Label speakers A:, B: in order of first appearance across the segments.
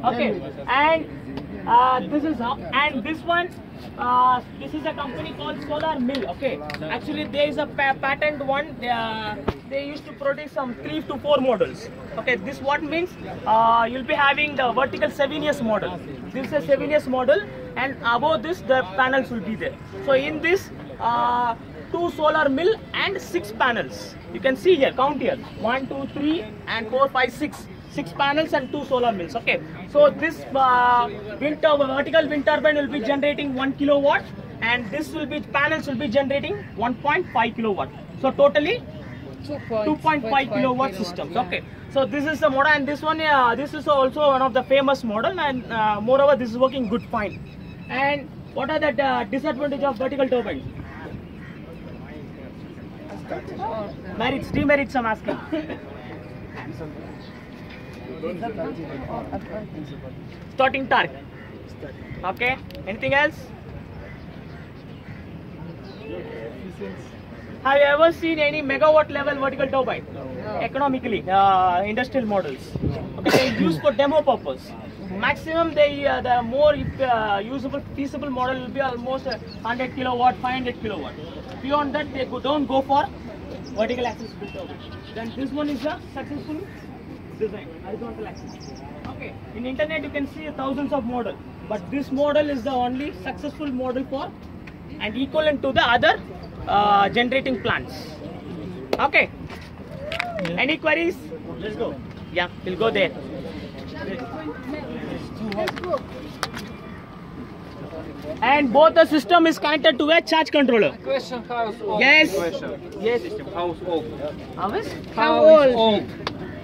A: Okay, and this is and this one. This is a company called Solar Mill. Okay, actually there is a patent one. They used to produce some 3 to 4 models. Okay, this what means you'll be having the vertical Sevenius model. This is a Sevenius model, and above this the panels will be there. So in this 2 solar mill and 6 panels. You can see here, count here, 1, 2, 3 and 4, 5, 6. 6 panels and 2 solar mills. Okay, so this vertical wind turbine will be generating 1 kilowatt, and this will be panels will be generating 1.5 kilowatt. So totally 2.5 kilowatt systems. Okay, so this is the model, and this one this is also one of the famous model, and moreover this is working good fine. And what are the disadvantage of vertical turbine? Merits, demerits I'm asking. Starting torque. Okay, anything else? Have you ever seen any megawatt level vertical turbine? Economically, industrial models. Okay, they use for demo purpose. Maximum the more usable feasible model will be almost 100 kilowatt, 500 kilowatt. Beyond that, they don't go for vertical axis turbine. Then this one is a successful design, horizontal axis. Okay, in internet you can see thousands of models, but this model is the only successful model for and equivalent to the other generating plants. Okay, any queries? Let's go. Yeah, we'll go there. And both the system is connected to a charge controller.
B: Question: how old?
A: Yes.
B: Yes. System. How old?
A: How old?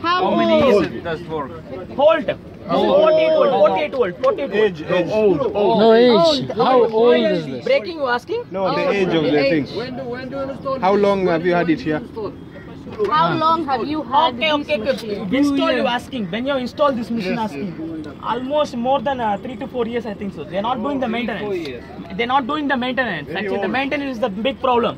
B: How many years does it work?
A: Hold. 48 volt.
C: Age.
D: No age. How old is this?
A: Breaking, you asking?
C: No, the age of the thing.
B: When do you install?
C: How long have you had it here?
E: How long have you had
A: Okay. Install, you asking. When you install this machine, asking. Almost more than 3 to 4 years, I think so. They're not doing the maintenance.
B: 4 years.
A: They're not doing the maintenance. Actually, the maintenance is the big problem.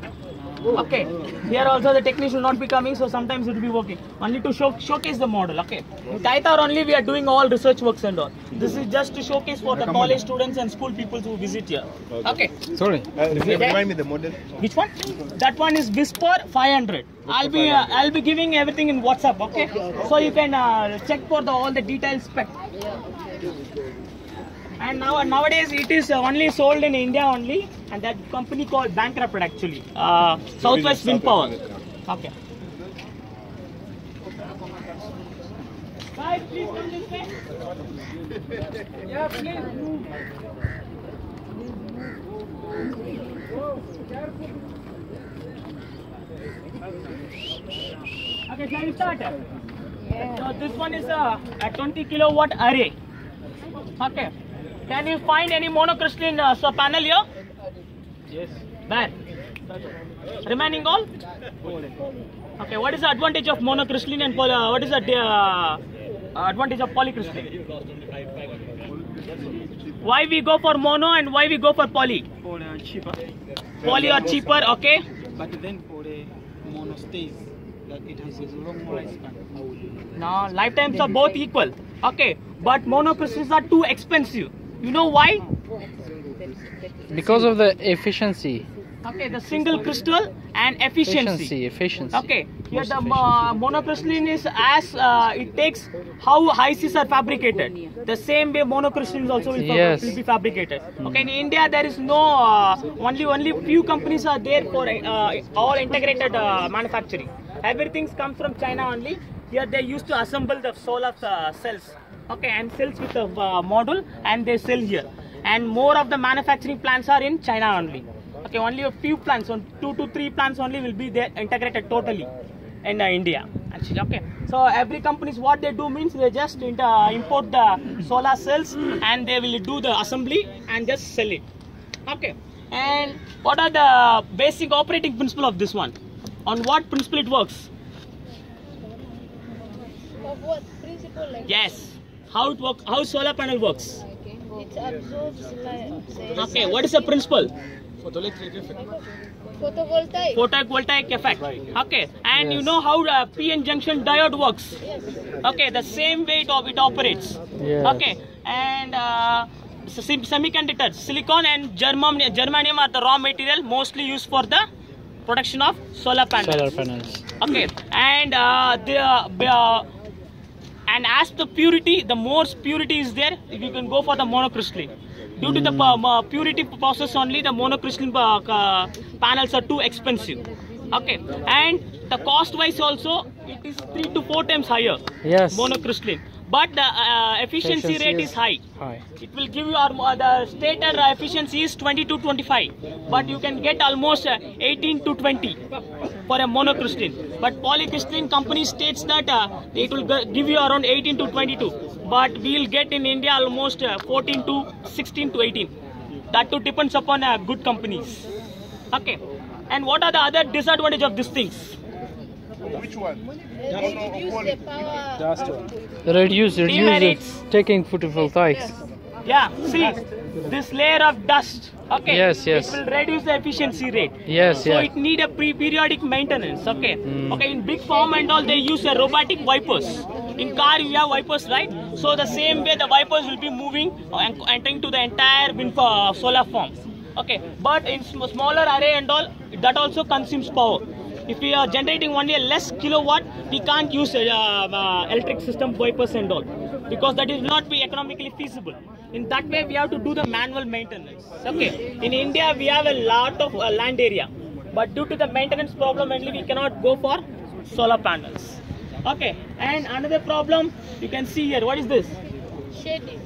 A: Okay, here also the technician will not be coming, so sometimes it will be working. Only to showcase the model. Okay, in Kaitar only we are doing all research works and all. This is just to showcase for the college students and school people who visit here. Okay.
C: Sorry. Remind me the model.
A: Which one? That one is Whisper 500. I'll be giving everything in WhatsApp. Okay, so you can check for all the detailed spec. And nowadays it is only sold in India only, and that company called bankrupted actually. Southwest Wind Power. Okay. Guys, please come this way. Yeah, please move. Okay, shall we start? Yeah. So this one is a 20 kilowatt array. Okay. Can you find any monocrystalline panel here? Yes. Where? Remaining all? Okay. What is the advantage of monocrystalline and what is the advantage of polycrystalline? Why we go for mono and why we go for poly?
F: Poly are cheaper.
A: Poly are cheaper. Okay.
F: But then for the mono stays, that it has a long lifespan.
A: No, lifetimes are both equal. Okay. But monocrystals are too expensive. You know why?
D: Because of the efficiency.
A: Okay, the single crystal and efficiency.
D: Efficiency.
A: Okay, here the monocrystalline is as it takes how ICs are fabricated. The same way monocrystalline also will be fabricated. Okay, in India there is no only few companies are there for all integrated manufacturing. Everything comes from China only. Here they used to assemble the solar cells. Okay, and cells with a module, and they sell here. And more of the manufacturing plants are in China only. Okay, only a few plants, 2 to 3 plants only will be there integrated totally in India. Actually, okay. So every companies what they do means they just import the solar cells and they will do the assembly and just sell it. Okay. And what are the basic operating principle of this one? On what principle it works?
E: Of what principle? Like
A: Yes. How it works? How solar panel works?
E: it absorbs light.
A: Okay. What is the principle?
E: Photovoltaic.
A: Photovoltaic effect. Okay, and you
D: Yes.
A: know how PN junction diode works. Okay, the same way it operates.
D: Yes.
A: Okay, and semiconductors, silicon and germanium are the raw material mostly used for the production of solar panels.
D: Solar panels.
A: Okay, and and as the purity, the more purity is there, you can go for the monocrystalline. Due to the purity process only, the monocrystalline panels are too expensive. Okay, and the cost wise also it is 3 to 4 times higher.
D: Yes.
A: Monocrystalline, but the efficiency rate is high.
D: High.
A: It will give you the stated efficiency is 20 to 25, but you can get almost 18 to 20 for a monocrystalline. But polycrystalline company states that it will give you around 18 to 22, but we will get in India almost 14 to 16 to 18. That too depends upon good companies. Okay, and what are the other disadvantages of these things?
E: Reduce the power.
D: Reduce
A: Demerits.
D: it. Taking photovoltaics.
A: Yeah, see this layer of dust. Okay.
D: Yes, yes.
A: It will reduce the efficiency rate.
D: Yes,
A: So
D: yeah.
A: it need a periodic maintenance. Okay.
D: Mm.
A: Okay. In big farm and all, they use robotic wipers. In car, you have wipers, right? So the same way, the wipers will be moving and entering to the entire wind solar farm. Okay. But in smaller array and all, that also consumes power. If we are generating only a less kilowatt, we can't use electric system wipers and all, because that will not be economically feasible. In that way, we have to do the manual maintenance. Okay. In India, we have a lot of land area, but due to the maintenance problem only, we cannot go for solar panels. Okay. And another problem you can see here. What is this?
E: Shading.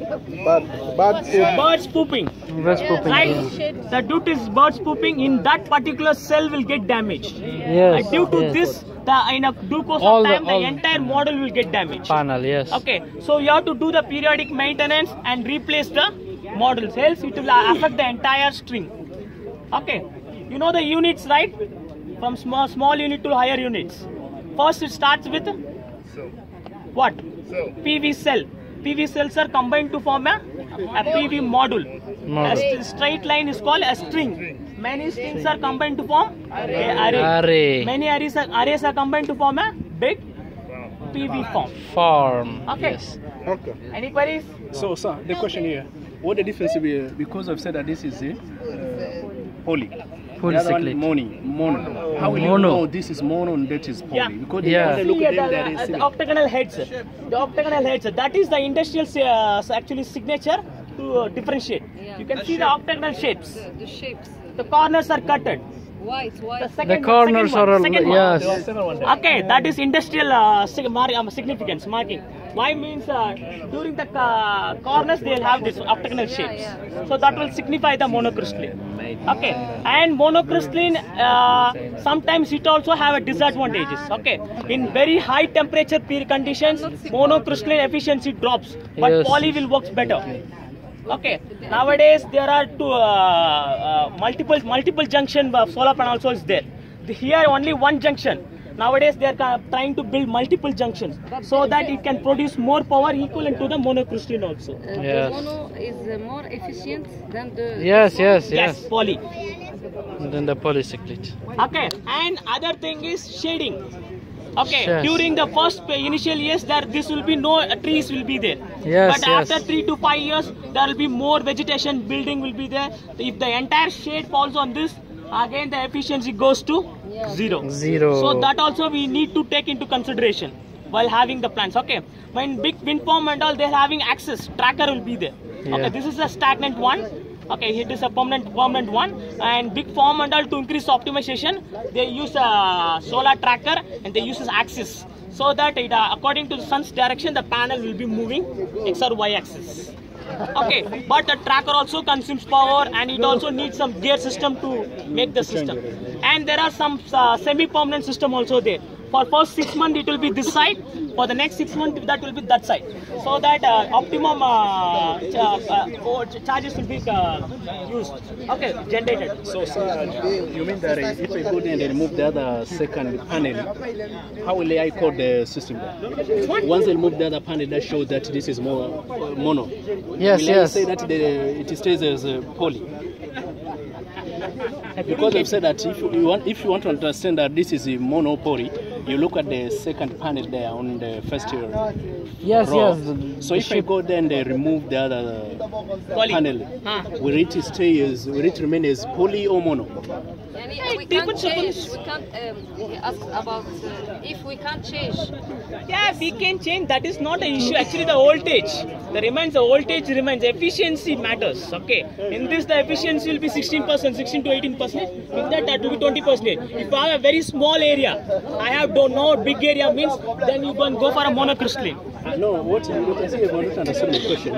A: Birds pooping.
D: That's pooping.
A: Right?
D: Yeah.
A: The due to birds pooping, in that particular cell will get damaged.
D: Yes.
A: Due to
D: yes.
A: this, in a due course
D: All
A: of
D: the-
A: time, the
D: all-
A: entire model will get damaged.
D: Panel, yes.
A: Okay, so you have to do the periodic maintenance and replace the models, else it will affect the entire string. Okay, you know the units, right? From small unit to higher units. First, it starts with what? PV cell. PV cells are combined to form a PV module. A straight line is called a string. Many strings are combined to form an array.
D: Array.
A: Many arrays are combined to form a big PV form.
D: Farm.
A: Okay.
D: Yes.
C: Okay.
A: Any queries?
F: So, sir, the question here, what the difference will be, because I've said that this is a poly. The other one, mono. How will you
D: Mono.
F: know this is mono and that is poly?
A: Yeah.
F: Because
D: Yeah.
F: they look
A: See
F: at them,
A: the
F: that is similar.
A: octagonal heads. The octagonal heads. That is the industrial actually signature to differentiate. You can see the octagonal shapes.
E: The shapes.
A: The corners are cutted.
E: White.
D: The corners are all, yes.
A: Okay, that is industrial significance marking. Why means during the corners they will have this octagonal shapes. So that will signify the monocrystalline. Okay, and monocrystalline sometimes it also have a disadvantages. Okay, in very high temperature conditions, monocrystalline efficiency drops, but
D: Yes.
A: poly will works better. Okay, nowadays there are multiple junction solar panel also is there. Here only one junction. Nowadays they are trying to build multiple junctions so that it can produce more power equivalent to the monocrystalline also.
D: Yes.
E: The mono is more efficient than the.
D: Yes.
A: Poly.
D: Then the polycyclate.
A: Okay, and other thing is shading. Okay,
D: Yes.
A: during the first initial years, this will be no trees will be there.
D: Yes,
A: but
D: yes.
A: after 3 to 5 years, there will be more vegetation, building will be there. If the entire shade falls on this, again the efficiency goes to zero. So that also we need to take into consideration while having the plants. Okay, when big wind farm and all, they're having access tracker will be there.
D: Yeah.
A: Okay, this is a stagnant one. Okay, it is a permanent one, and big farm and all, to increase optimization, they use a solar tracker and they use this axis, so that it, according to the sun's direction, the panel will be moving x or y axis. Okay, but the tracker also consumes power, and it also needs some gear system to make the system. And there are some semi-permanent system also there. For first 6 months it will be this side. For the next 6 months that will be that side. So that optimum charges will be used. Okay, generated.
F: So, sir, you mean that if I go there and remove the other second panel, how will I code the system? Once they remove the other panel, that shows that this is more mono.
D: Yes,
F: will I
D: yes.
F: say that it stays as poly? Because I've said that if you want to understand that this is a monopoly, you look at the second panel there on the first row.
D: Yes, yes.
F: So if I go there and they remove the other panel, will it remain as poly or mono?
E: We can't change. We can't. He asked about if we can't change.
A: Yeah, we can change. That is not an issue. Actually, the voltage, the voltage remains. Efficiency matters. Okay. In this, the efficiency will be 16%, 16 to 18%. In that will be 20%. If I have a very small area, I have no big area means, then you can go for a monocrystalline.
F: No, what I see, I want to understand the question.